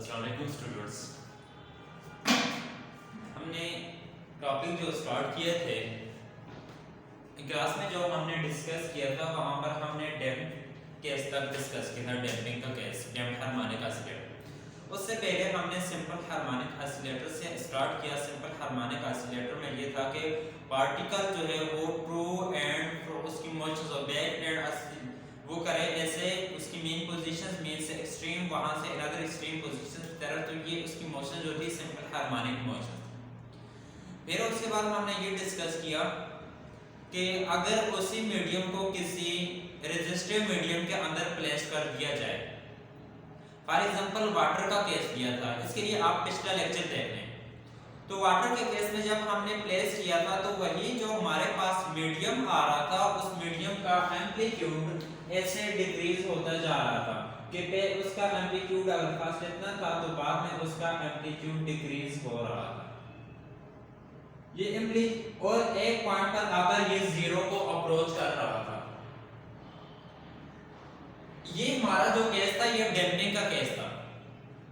अस्सलाम वालेकुम स्टूडेंट्स। हमने टॉपिक जो स्टार्ट किए थे क्लास में, जो हमने डिस्कस किया था वहाँ पर हमने डैम्प केस तक डिस्कस किया था, डैम्पिंग का केस, डैम्प्ड हार्मोनिक ऑसिलेटर। उससे पहले हमने सिंपल हार्मोनिक ऑसिलेटर से स्टार्ट किया। सिंपल हार्मोनिक ऑसिलेटर में ये था कि पार्टिकल जो है वो ट्रू एंड उसकी मोशंस और बैक एंड वो करे, जैसे उसकी मेन पोजीशन मेन से एक्सट्रीम, वहां से अनदर एक्सट्रीम पोजीशन की तरफ, तो ये उसकी मोशन जो थी सिंपल हार्मोनिक मोशन। फिर उसके बाद हमने ये डिस्कस किया कि अगर उसी मीडियम को किसी रेजिस्टिव मीडियम के अंदर प्लेस कर दिया जाए, फॉर एग्जांपल वाटर का केस दिया था, इसके लिए आप पिछला लेक्चर देख लें। तो वाटर के केस में जब हमने प्लेस किया था तो वही जो हमारे पास मीडियम आ रहा था, उस मीडियम का एम्पलीट्यूड ऐसे डिक्रीज होता जा रहा था कि उसका एम्पलीट्यूड अगर फर्स्ट इतना था तो बाद में उसका एम्पलीट्यूड डिक्रीज हो रहा था। ये एम्पलीट्यूड और एक पॉइंट पर आकर ये जीरो को अप्रोच कर रहा था। ये हमारा जो केस था ये डैम्पिंग का केस था।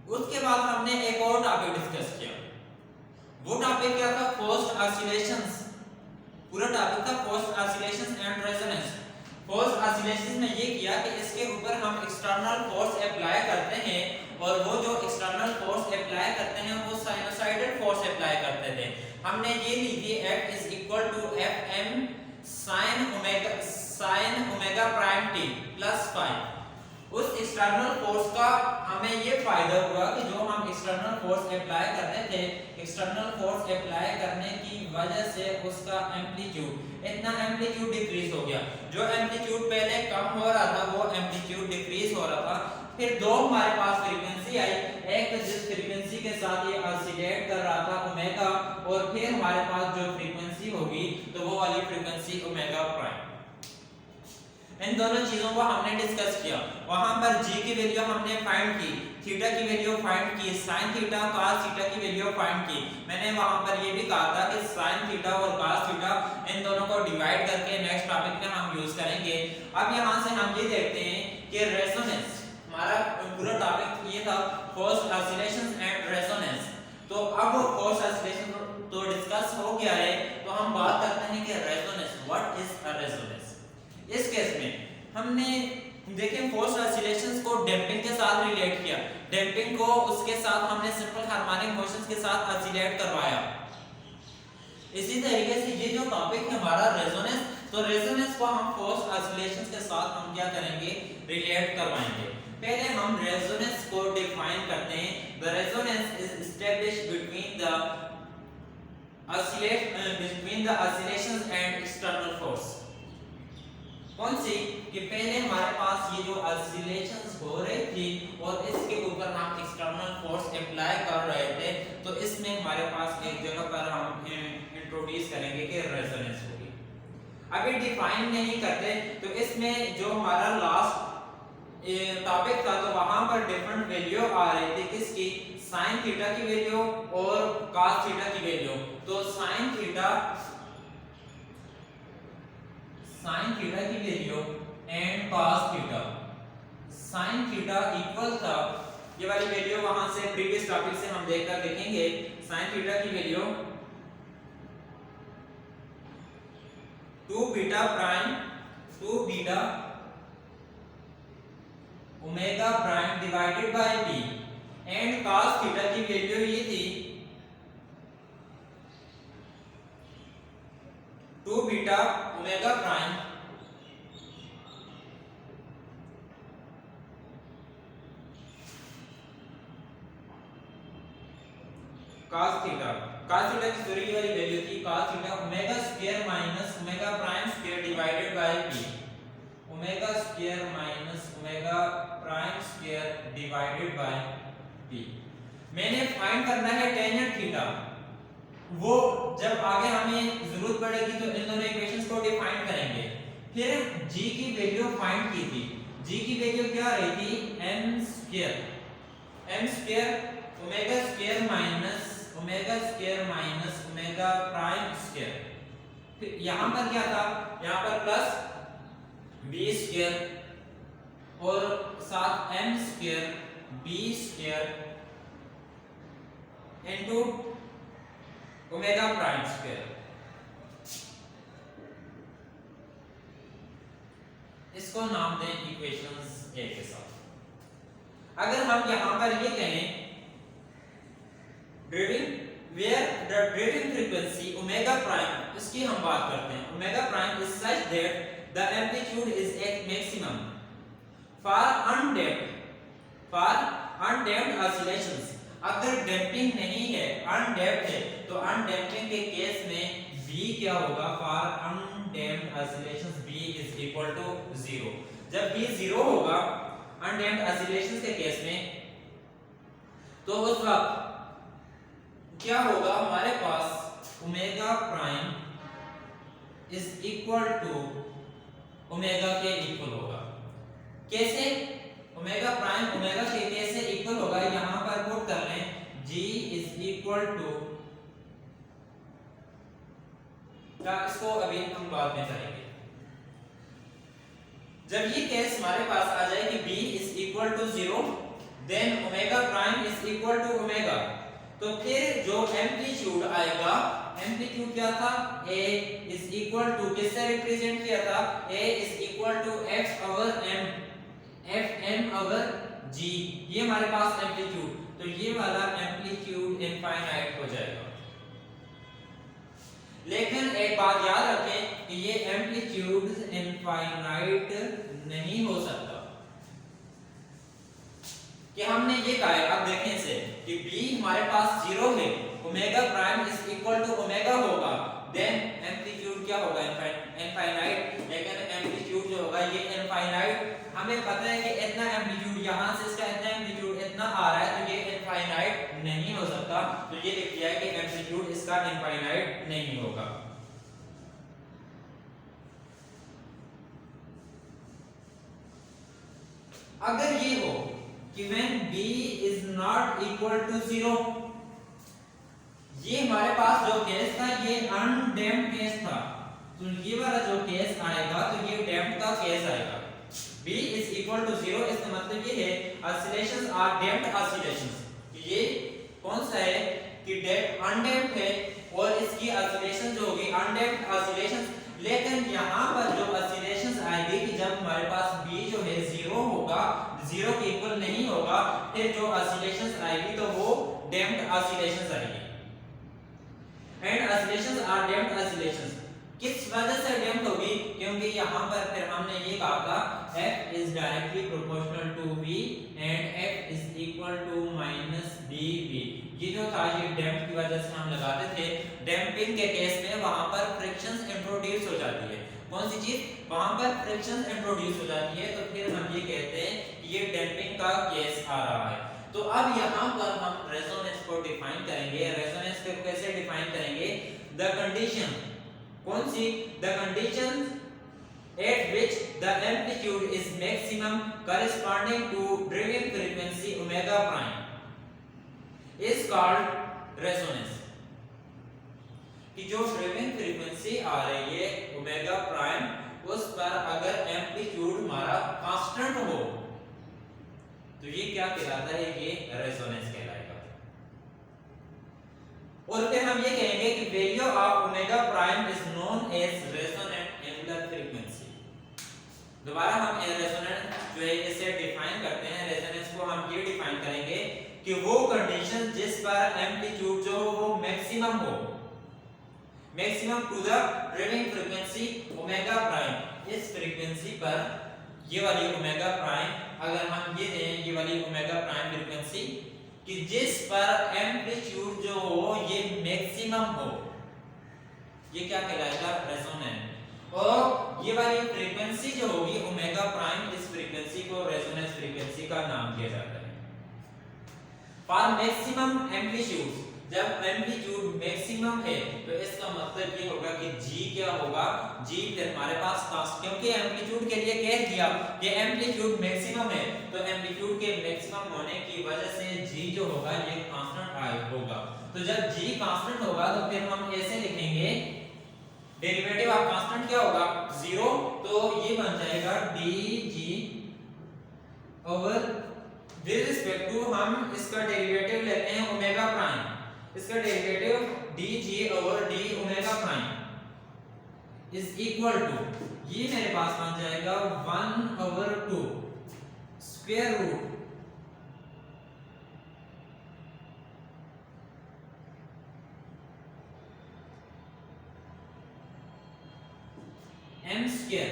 उसके बाद हमने एक और टॉपिक डिस्कस किया। वो टॉपिक क्या था? Forced oscillations. पूरा टॉपिक था forced oscillations and resonance. Forced oscillations में ये किया कि इसके ऊपर हम एक्सटर्नल फोर्स अप्लाई करते हैं, और वो जो एक्सटर्नल फोर्स अप्लाई करते हैं वो साइनोसॉइडल फोर्स अप्लाई करते थे। हमने ये ली थी F is equal to Fm sin omega prime t plus phi. उस एक्सटर्नल फोर्स का हमें ये फायदा हुआ कि जो हम एक्सटर्नल फोर्स अप्लाई करते थे, एक्सटर्नल फोर्स अप्लाई करने की वजह से उसका एम्पलीट्यूड, इतना एम्पलीट्यूड डिक्रीज हो गया। जो एम्पलीट्यूड पहले कम हो रहा था वो एम्पलीट्यूड डिक्रीज हो रहा था। फिर दो हमारे पास फ्रीक्वेंसी आई, एक जिस फ्रीक्वेंसी के साथ ये ऑसिलेट कर रहा था ओमेगा, और फिर हमारे पास जो फ्रीक्वेंसी होगी तो वो वाली फ्रीक्वेंसी ओमेगा प्राइम। इन दोनों चीजों को हमने डिस्कस किया। वहां पर g की वैल्यू हमने फाइंड की, थीटा की वैल्यू फाइंड की, sin थीटा cos थीटा की वैल्यू फाइंड की। मैंने वहां पर ये भी कहा था कि sin थीटा और cos थीटा इन दोनों को डिवाइड करके नेक्स्ट टॉपिक में हम यूज करेंगे। अब यहां से हम ये देखते हैं कि रेजोनेंस, हमारा पूरा टॉपिक ये था फोर्स्ड ऑसिलेशंस एंड रेजोनेंस। तो अब फोर्स्ड ऑसिलेशन तो डिस्कस हो गया है, तो हम बात करते हैं कि resonance, what is a resonance. इस केस में हमने देखें फोर्स्ड ऑसिलेशंस को डैम्पिंग के साथ रिलेट किया। डैम्पिंग को उसके साथ हमने सिंपल हार्मोनिक मोशंस के साथ ऑसिलेट करवाया। इसी तरीके से ये जो टॉपिक है हमारा रेजोनेंस, तो रेजोनेंस को हम फोर्स्ड ऑसिलेशंस के साथ हम क्या करेंगे? रिलेट करवाएंगे। पहले हम रेजोनेंस को डिफाइन करते हैं। The resonance is established between the oscillations and external force. कौन सी? कि पहले हमारे पास ये जो ऑसिलेशंस हो रही थी और इसके ऊपर हम एक्सटर्नल फोर्स अप्लाई कर रहे थे, तो इसमें हमारे पास एक जगह पर हम इंट्रोड्यूस करेंगे कि रेजोनेंस होगी। अभी डिफाइन नहीं करते तो इसमें जो हमारा लास्ट टॉपिक था तो वहां पर डिफरेंट वैल्यू आ रही थी, किसकी? sin थीटा की वैल्यू और cos थीटा की वैल्यू। तो sin थीटा की value and cos theta, sin theta equal था, ये वाली वैल्यू वहां से प्रीवियस टॉपिक से हम देखकर देखेंगे। sin थीटा की value 2 beta omega prime divided bye p, and cos theta की वैल्यू ये थी 2 beta omega prime cos theta की दूरी वाली वैल्यू थी cos theta omega square minus omega prime square divided by p, omega square minus omega prime square divided by p। मैंने find करना है टेंजेंट थीटा, वो जब आगे हमें जरूरत पड़ेगी तो इन दोनों इक्वेशंस को डिफाइन करेंगे। फिर g की वैल्यू फाइंड की थी। g की वैल्यू क्या रही थी? m square omega square minus omega prime square. फिर यहां पर क्या था? यहां पर प्लस b स्क्वायर और साथ m square b square into omega prime square. इसको नाम दें इक्वेशंस ए के साथ। अगर हम यहां पर ये कहें driving where the driving frequency omega prime, इसकी हम बात करते हैं, omega prime is such that the amplitude is at maximum for undamped oscillations। अगर डैम्पिंग नहीं है, अनडैम्प्ड है, तो अनडैम्पिंग के केस में v क्या होगा, for undamped oscillations v is equal to 0। जब v 0 होगा अनडैम्प्ड oscillations के केस में, तो उस वक्त क्या होगा, हमारे पास omega prime is equal to omega के इक्वल होगा। कैसे ओमेगा प्राइम ओमेगा के कैसे इक्वल होगा, यहां पर पुट कर लें g इज इक्वल टू, इसको अभी हम बाद में करेंगे। जब ये केस हमारे पास आ जाए कि b is equal to 0, then omega prime is equal to omega, तो फिर जो एम्पलीट्यूड आएगा, एम्पलीट्यूड क्या था, a इज इक्वल टू, किससे रिप्रेजेंट किया था, a is equal to f over m, f m over g, ये हमारे पास एम्पलीट्यूड, तो ये वाला एम्पलीट्यूड इनफाइनाइट हो जाएगा। लेकिन एक बात याद रखें कि ये एम्पलीट्यूड इनफाइनाइट नहीं हो सकता, कि हमने ये कहा है, अब देखें इसे कि b हमारे पास 0 है, omega prime is equal to omega होगा, देन एम्पलीट्यूड क्या होगा, इनफाइनाइट। लेकिन एम्पलीट्यूड जो होगा ये इनफाइनाइट, हमें पता है कि इतना एम्पलीट्यूड यहां से इसका इतना एम्पलीट्यूड इतना आ रहा है, तो ये इनफाइनाइट नहीं हो सकता, तो ये लिख दिया है कि एम्पलीट्यूड इसका इनफाइनाइट नहीं होगा। अगर ये हो कि when b is not equal to 0, ये हमारे पास जो केस था ये अनडैम्प्ड केस था, तो ये वाला जो केस आएगा तो ये डैम्प्ड का केस आएगा। b is equal to 0 इसका मतलब ये है oscillations are damped oscillations, ये कौन सा है कि अनडैम्प्ड है और इसकी oscillation जो होगी अनडैम्प्ड oscillations। लेकिन यहाँ पर जो oscillations आएगी कि जब हमारे पास b जो है 0 होगा, 0 के इक्वल नहीं होगा, फिर जो oscillations आएगी तो वो damped oscillations आएगी। And oscillations are damped oscillations, किस वजह से damped होगी, क्योंकि यहाँ पर फिर हमने ये कहा था f is directly proportional to v and f is equal to minus dv। ये जो था ये damped की वजह से हम लगाते थे। डैम्पिंग के केस में वहां पर फ्रिक्शंस इंट्रोड्यूस हो जाती है, कौन सी चीज, वहां पर फ्रिक्शंस इंट्रोड्यूस हो जाती है, तो फिर हम ये कहते हैं कि ये डैम्पिंग का केस आ रहा है। तो अब यहाँ पर हम रेजोनेंस को डिफाइन करेंगे। रेजोनेंस को कैसे डिफाइन करेंगे, द कंडीशन, कौन सी, the condition at which the amplitude is maximum corresponding to driving frequency omega prime is called resonance। कि जो ड्राइविंग फ्रीक्वेंसी आ रही है ओमेगा प्राइम, उस पर अगर एम्पलीट्यूड हमारा कांस्टेंट हो तो ये क्या कहलाता है, ये रेजोनेंस कहलाएगा। और फिर हम ये कहेंगे कि value of omega prime is known as resonant angular frequency. दोबारा हम रेजोनेंस जो है इसे डिफाइन करते हैं। रेजोनेंस को हम ये डिफाइन करेंगे कि वो कंडीशन जिस पर एम्पलीट्यूड जो हो वो मैक्सिमम हो, maximum to the driving frequency omega prime. इस फ्रीक्वेंसी पर ये वाली ओमेगा प्राइम, अगर हम ये दें ये वाली ओमेगा प्राइम फ्रीक्वेंसी कि जिस पर एम्पलीट्यूड जो हो ये मैक्सिमम हो, ये क्या कहलाएगा, रेजोनेंस। और ये वाली फ्रीक्वेंसी जो होगी ओमेगा प्राइम, इस फ्रीक्वेंसी को रेजोनेंस फ्रीक्वेंसी का नाम दिया जाता है। फॉर मैक्सिमम एम्पलीट्यूड, जब एम्पलीट्यूड मैक्सिमम है तो इसका मतलब ये होगा कि g क्या होगा, g फिर हमारे पास, क्योंकि एम्पलीट्यूड के लिए कह दिया कि एम्पलीट्यूड मैक्सिमम है, तो एम्पलीट्यूड के मैक्सिमम होने की वजह से g जो होगा ये कांस्टेंट होगा। तो जब g कांस्टेंट होगा तो फिर हम ऐसे लिखेंगे, डेरिवेटिव ऑफ कांस्टेंट क्या होगा, 0, तो ये बन जाएगा dg over with respect to, हम इसका डेरिवेटिव लेते हैं ओमेगा प्राइम, इसका derivative dg/d omega prime is equal to, ये मेरे पास बन जाएगा 1/2 square root m square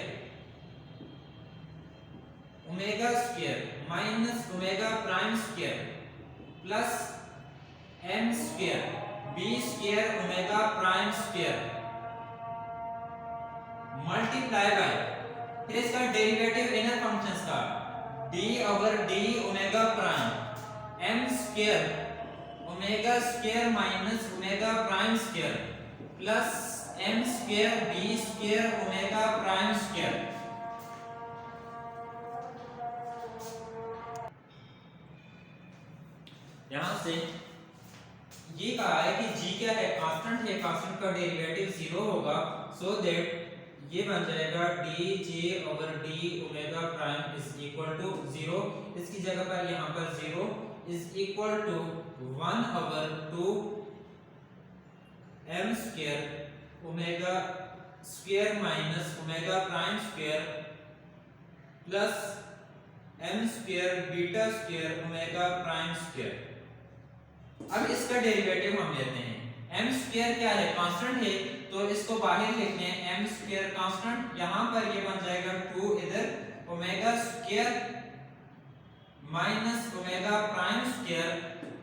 omega square minus omega prime square plus m square b square omega prime square multiply by, फिर इसका डेरिवेटिव इनर फंक्शंस का d/d omega prime m square omega square minus omega prime square plus m square b square omega prime square. यहां से ये कहा है कि g क्या है, कांस्टेंट है, कांस्टेंट का डेरिवेटिव 0 होगा, सो दैट ये बन जाएगा dg/d omega prime is equal to 0, इसकी जगह पर यहां पर 0 is equal to 1/2 m square omega square minus omega prime square plus m square beta square omega prime square. अब इसका डेरिवेटिव हम लेते हैं, m स्क्वायर क्या है, कांस्टेंट है, तो इसको बाहर लिखते हैं, m स्क्वायर कांस्टेंट, यहां पर ये बन जाएगा 2 इधर omega square minus omega prime square,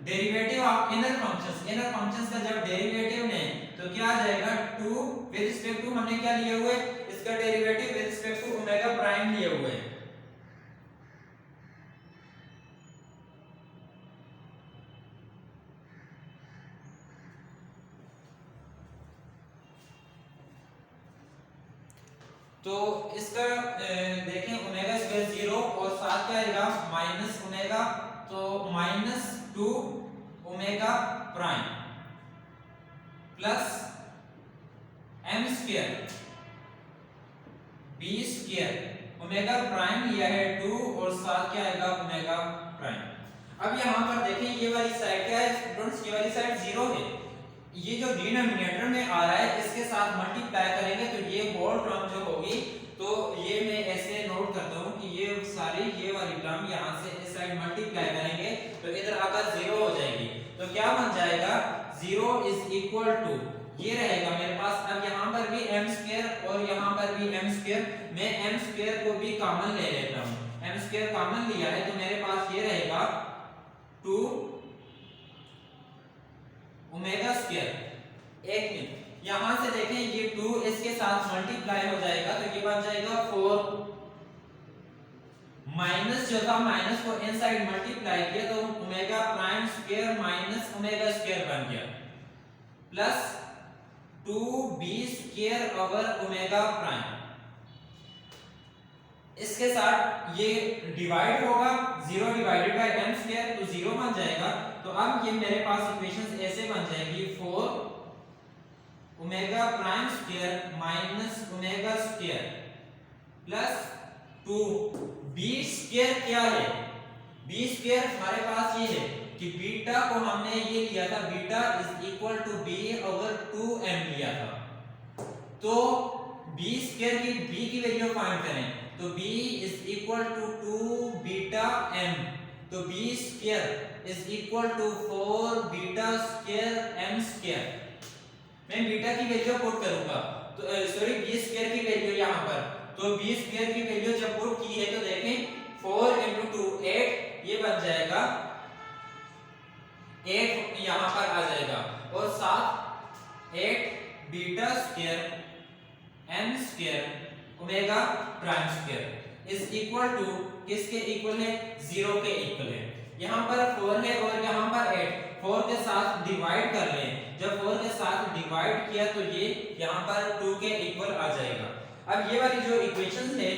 derivative of inner functions का जब डेरिवेटिव लें तो क्या आ जाएगा 2 विद रिस्पेक्ट टू, हमने क्या लिए हुए, इसका derivative with respect to omega prime लिए हुए हैं। तो इसका देखें ओमेगा स्क्वायर 0 और साथ क्या आएगा माइनस ओमेगा, तो -2 omega prime plus m square b square omega prime लिया है 2 और साथ क्या आएगा ओमेगा प्राइम। अब यहां पर देखें ये वाली साइड क्या है स्टूडेंट्स, ये वाली साइड 0 है, ये जो डिनोमिनेटर में आ रहा है इसके साथ मल्टीप्लाई करेंगे तो ये होल टर्म जो होगी, तो ये मैं ऐसे नोट करता हूं कि ये सारी ये वाली टर्म यहां से इस साइड मल्टीप्लाई करेंगे तो इधर आकर 0 हो जाएगी, तो क्या बन जाएगा 0 इज इक्वल टू, ये रहेगा मेरे पास। अब यहां पर भी m स्क्वायर और यहां पर भी m स्क्वायर, मैं m स्क्वायर को भी कॉमन ले लेता हूं, m स्क्वायर कॉमन लिया है तो मेरे पास ये रहेगा 2 ओमेगा स्क्वायर। एक मिनट, यहां से देखें ये 2 इसके साथ मल्टीप्लाई हो जाएगा तो ये बन जाएगा 4, माइनस जो था माइनस को इनसाइड मल्टीप्लाई किया तो omega prime square minus omega square बन गया plus 2b square over omega prime, इसके साथ ये डिवाइड होगा, 0 डिवाइडेड बाय m स्क्वायर तो 0 बन जाएगा। तो अब ये मेरे पास इक्वेशंस ऐसे बन जाएगी 4 omega prime square minus omega square plus 2b square क्या है, b स्क्वायर हमारे पास ये है कि बीटा को हमने ये लिया था, beta is equal to b over 2m लिया था, तो b स्क्वायर की b की वैल्यू फाइंड करें तो b is equal to 2 beta m, तो b square is equal to 4 beta square m square. मैं बीटा की वैल्यू पुट करूंगा तो सॉरी b स्क्वायर की वैल्यू यहां पर, तो b स्क्वायर की वैल्यू जब पुट की है तो देखें 4 * 2 8, ये बन जाएगा 8 यहां पर आ जाएगा और साथ 8 beta square m square omega prime square is equal to, किसके इक्वल है 0 के इक्वल है, यहां पर 4 है और यहां पर 8, 4 के साथ डिवाइड कर लें, जब 4 के साथ डिवाइड किया तो ये यहां पर 2 के इक्वल आ जाएगा। अब ये वाली जो इक्वेशंस है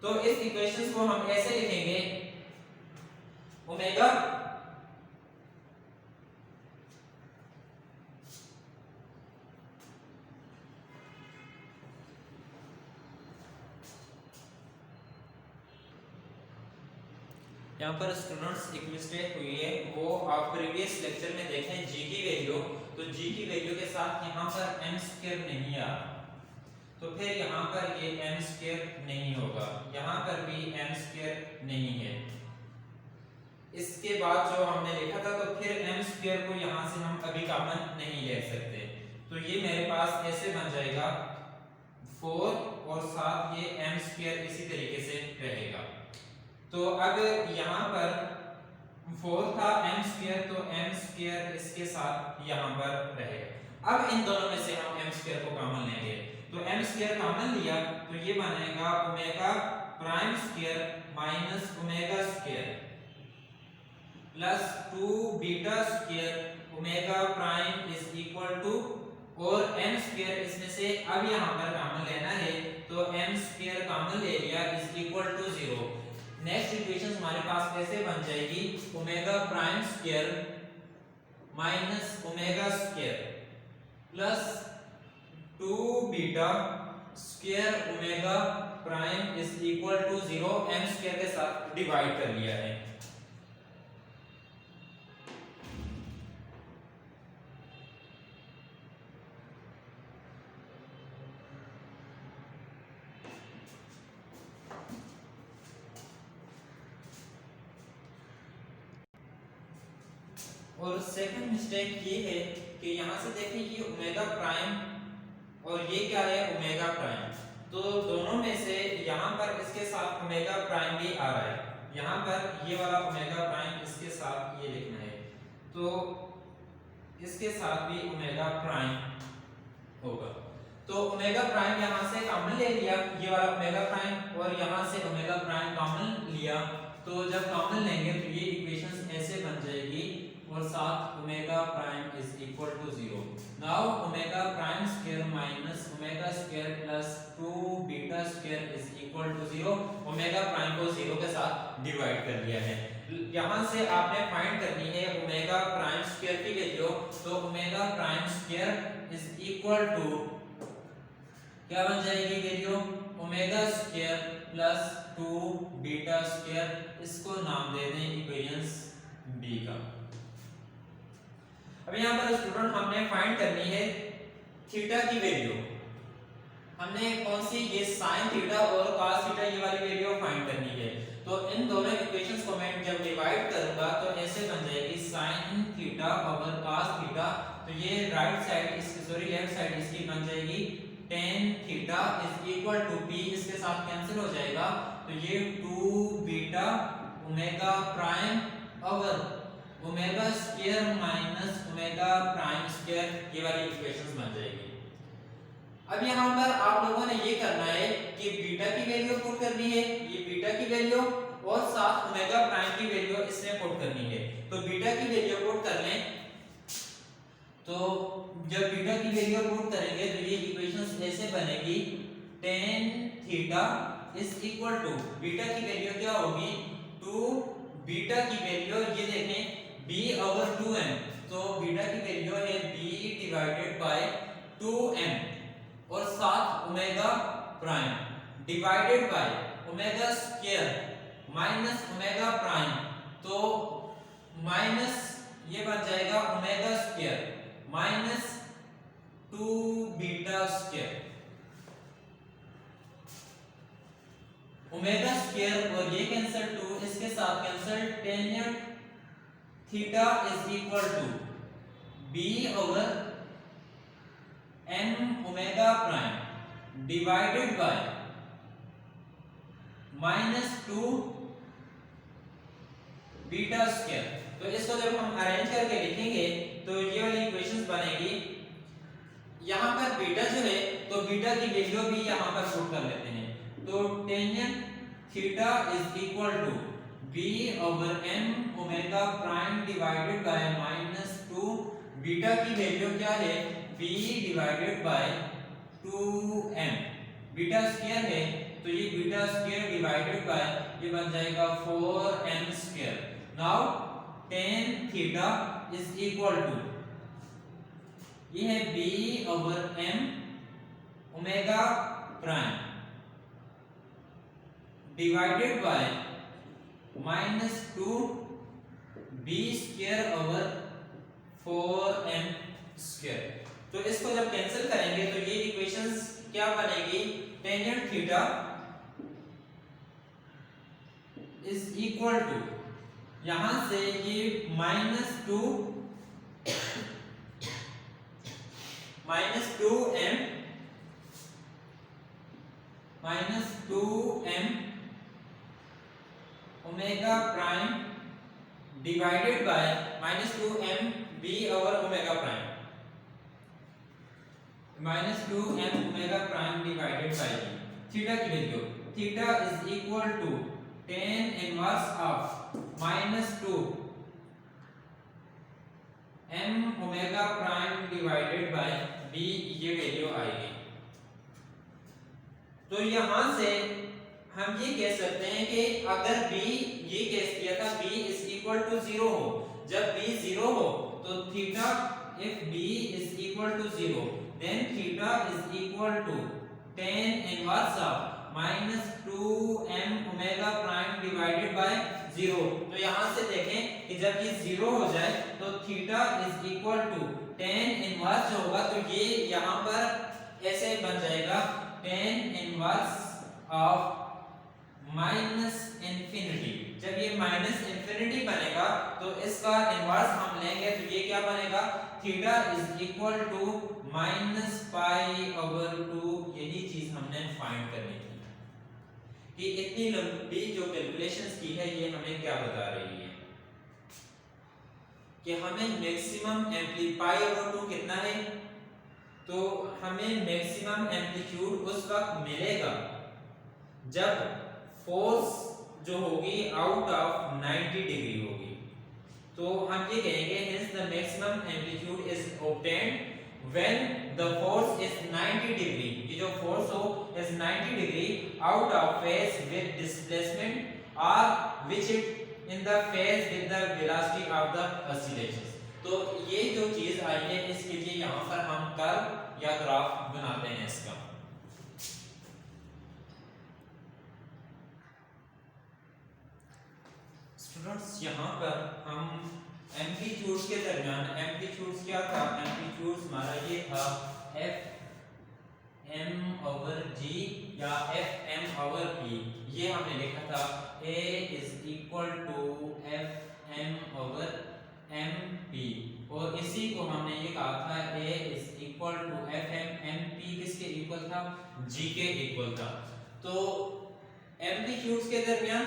तो इस इक्वेशंस को हम ऐसे लिखेंगे ओमेगा यहाँ पर स्टूडेंट्स एक मिस्टेक हुई है, वो आप प्रीवियस लेक्चर में देखें जी की वैल्यू, तो जी की वैल्यू के साथ यहाँ पर एम स्क्वायर नहीं आ, तो फिर यहाँ पर ये एम स्क्वायर नहीं होगा, यहाँ पर भी एम स्क्वायर नहीं है। इसके बाद जो हमने लिखा था, तो फिर एम स्क्वायर को यहाँ से हम अभी कॉमन नहीं ले सकते, तो ये मेरे पास ऐसे बन जाएगा 4 और साथ ये एम स्क्वायर इसी तरीके से रहेगा। तो अब यहाँ पर 4 था एम स्क्वायर, तो एम स्क्वायर इसके साथ यहाँ पर रहेगा। अब इन दोनों में से हम एम स्क्वायर को कॉमन लेंगे, तो एम स्क्वायर कॉमन लिया तो ये बनेगा omega prime square minus omega square plus 2 beta square omega prime is equal to, और एम स्क्वायर इसमें से अब यहाँ पर कॉमन लेना है, तो एम स्क्वायर कॉमन ले लिया is equal to 0। Next equation हमारे पास कैसे बन जाएगी, omega prime square minus omega square plus 2 beta square omega prime is equal to 0, M square के साथ डिवाइड कर लिया है। और सेकंड मिस्टेक ये है कि यहाँ से देखें ये ओमेगा प्राइम और ये क्या है ओमेगा प्राइम, तो दोनों में से यहाँ पर इसके साथ ओमेगा प्राइम भी आ रहा है, यहाँ पर ये वाला ओमेगा प्राइम इसके साथ ये लिखना है, तो इसके साथ भी ओमेगा प्राइम होगा। तो ओमेगा प्राइम यहाँ से कॉमन ले लिया, ये वाला ओमेगा प्राइम और यहाँ से ओमेगा प्राइम कॉमन लिया, तो जब कॉमन लेंगे तो ये इक्वेशन ऐसे बन जाएगी और साथ omega prime is equal to 0। Now omega prime square minus omega square plus 2 beta square is equal to 0, omega prime को 0 के साथ डिवाइड कर दिया है। यहाँ से आपने फाइंड करनी है ओमेगा प्राइम स्क्वायर की वैल्यू, तो omega prime square is equal to क्या बन जाएगी value, omega square plus 2 beta square, इसको नाम दे दें इक्वेशन बी का। अब यहाँ पर स्टूडेंट हमने फाइंड करनी है थीटा की वैल्यू, हमने कौन सी, ये साइन थीटा और कॉस थीटा ये वाली वैल्यू फाइंड करनी है। तो इन दोनों इक्वेशंस को मैं जब डिवाइड करूंगा तो ऐसे बन जाएगी sine theta over cos theta, तो ये राइट साइड इसकी सॉरी लेफ्ट साइड इसकी बन जाएगी tan theta is equal to p, इसके साथ कैंसिल हो जाएगा, तो ये 2 beta omega prime over omega square minus omega prime square, ये वाली इक्वेशंस बन जाएगी। अब यहाँ पर आप लोगों ने ये करना है कि बीटा की वैल्यू पुट करनी है, ये बीटा की वैल्यू और साथ ओमेगा प्राइम की वैल्यू इसमें पुट करनी है। तो बीटा की वैल्यू पुट कर लें, तो जब बीटा की वैल्यू पुट करेंगे तो ये इक्वेशंस ऐसे बनेगी tan theta is equal to, beta की वैल्यू क्या होगी 2 बीटा की वैल्यू ये देखें b ओवर 2m, तो बीटा की वैल्यू है b डिवाइडेड बाय 2m और साथ omega prime divided by omega square minus omega prime, तो माइनस ये बन जाएगा omega square minus 2 beta square, omega square और ये कैंसिल 2 इसके साथ cancel, tan theta is equal to b over m omega prime divided by minus 2 beta square. तो इसको जब हम अरेंज करके लिखेंगे तो ये वाली इक्वेशंस बनेगी, यहाँ पर बीटा जो है तो बीटा की वैल्यू भी यहाँ पर पुट कर लेते हैं, तो tan theta is equal to b over m omega prime divided by minus 2 beta की वैल्यू क्या है b divided by 2m, beta square है तो ये बीटा स्क्वायर डिवाइडेड बाय ये बन जाएगा 4m square. Now tan theta is equal to ये है b over m omega prime divided by -2b² / 4m²। तो इसको जब कैंसिल करेंगे तो ये इक्वेशंस क्या बनेगी, tangent theta is equal to, यहां से ये -2m omega prime divided by -2m b/ओमेगा prime, -2m omega prime divided by theta की value, theta is equal to tan inverse of -2m omega prime divided by b, ये value आएगी। तो यहां से हम ये कह सकते हैं कि अगर b, ये केस किया था b इज इक्वल टू 0 हो, जब b 0 हो तो theta, if b is equal to 0 then theta is equal to tan inverse of -2m omega prime divided by 0। तो यहां से देखें कि जब ये 0 हो जाए तो theta is equal to tan inverse जो होगा, तो ये यहां पर ऐसे बन जाएगा tan इनवर्स ऑफ -इंफिनिटी। जब ये -इंफिनिटी बनेगा तो इसका इनवर्स हम लेंगे तो ये क्या बनेगा, थीटा इज इक्वल टू -π/2। यही चीज हमने फाइंड करनी थी कि इतनी लंबी जो कैलकुलेशंस की है ये हमें क्या बता रही है कि हमें मैक्सिमम π/2 कितना है, तो हमें मैक्सिमम एम्पलीट्यूड उस वक्त मिलेगा जब फोर्स जो होगी आउट ऑफ 90 डिग्री होगी। तो हम ये कहेंगे hence the maximum amplitude is obtained when the force is 90 degree, ये जो फोर्स हो is 90 degree out of phase with displacement or which it in the phase with the velocity of the oscillations। तो ये जो चीज आई है इसके लिए यहाँ पर हम कर्व या ग्राफ बनाते हैं इसका। स्टूडेंट्स यहाँ पर हम एम्पलीट्यूड्स के दरमियान, एम्पलीट्यूड्स क्या था, एम्पलीट्यूड्स हमारा ये था fm/g या fm/p, ये हमने लिखा था a is equal to fm/mp, और इसी को हमने ये कहा था a is equal to fm/mp किसके इक्वल था, g के इक्वल था। तो एम्पलीट्यूड्स के दरमियान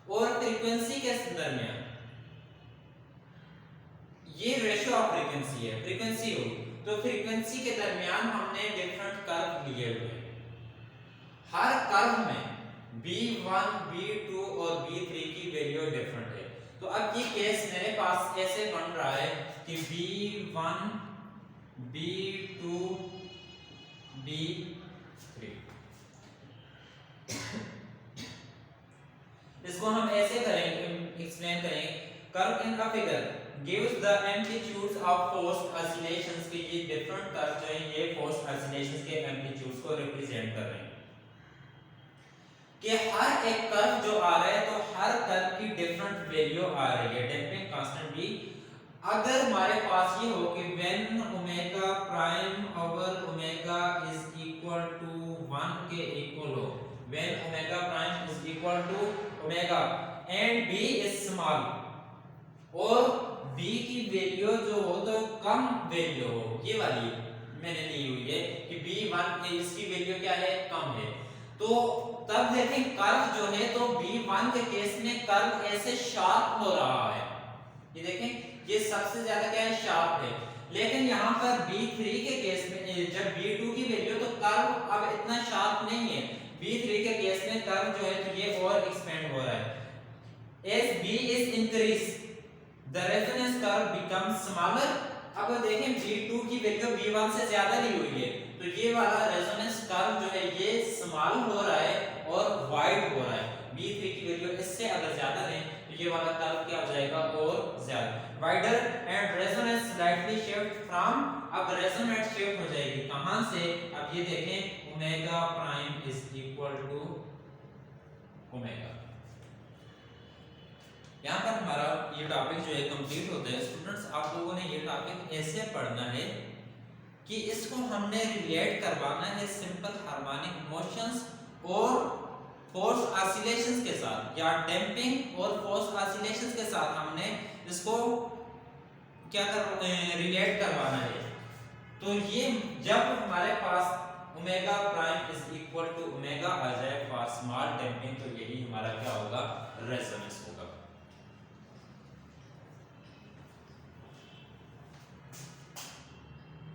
और फ्रीक्वेंसी के दरमियान ये रेशियो ऑफ फ्रीक्वेंसी है, फ्रीक्वेंसी हो तो फ्रीक्वेंसी के दरमियान हमने डिफरेंट कर्व लिए हुए हैं। हर कर्व में b1, b2 और b3 की वैल्यू डिफरेंट है। तो अब ये केस मेरे पास ऐसे बन रहा है कि b1, b2, b3, इसको हम ऐसे करेंगे, एक्सप्लेन करेंगे। Curve in a figure gives the amplitudes of forced oscillations के ये डिफरेंट कर्व जो है ये forced oscillations के एम्पलीट्यूड्स को रिप्रेजेंट कर रहे हैं कि हर एक कर्व जो आ रहा है तो हर कर्व की डिफरेंट वैल्यू आ रही है, डैम्पिंग कांस्टेंट भी। अगर हमारे पास ये हो कि when omega prime over omega is equal to 1 के इक्वल हो, when omega prime is equal to omega and b is small, और b की वैल्यू जो हो तो कम वैल्यू हो, ये वाली मैंने ली हुई है कि b1 इसकी वैल्यू क्या है, कम है। तो तब देखें कर्व जो है तो b1 के केस में कर्व ऐसे शार्प हो रहा है, ये देखें ये सबसे ज्यादा क्या है, शार्प है। लेकिन यहाँ पर b3 के केस में जब b2 की वैल्यू तो कर्व अब इतना शार्प नहीं है, b3 के केस में कर्व जो है तो ये और एक्सपेंड हो रहा है। as b is increase the resonance curve becomes smaller। अब देखें b2 की वैल्यू b1 से ज्यादा ली हुई है तो ये वाला रेजोनेंस कर्व जो है ये स्मॉल हो रहा है और वाइड हो रहा है। b3 की वैल्यू इससे अगर ज्यादा दें तो ये वाला कर्व क्या हो जाएगा, और ज्यादा wider and resonance slightly shift from, अब रेजोनेंस शिफ्ट हो जाएगी कहां से, अब ये देखें omega prime is equal to omega. यहाँ पर हमारा ये टॉपिक जो है कंप्लीट होता है। स्टूडेंट्स, आप लोगों ने ये टॉपिक ऐसे पढ़ना है कि इसको हमने रिलेट करवाना है सिंपल हार्मोनिक मोशंस और फोर्स ऑसिलेशंस के साथ, या डैम्पिंग और फोर्स ऑसिलेशंस के साथ हमने इसको क्या कर रिलेट करवाना है। तो ये जब हमारे पास omega prime is equal to omega आ जाए फॉर स्मॉल डैम्पिंग, तो यही हमारा क्या होगा, रेजोनेंस होगा।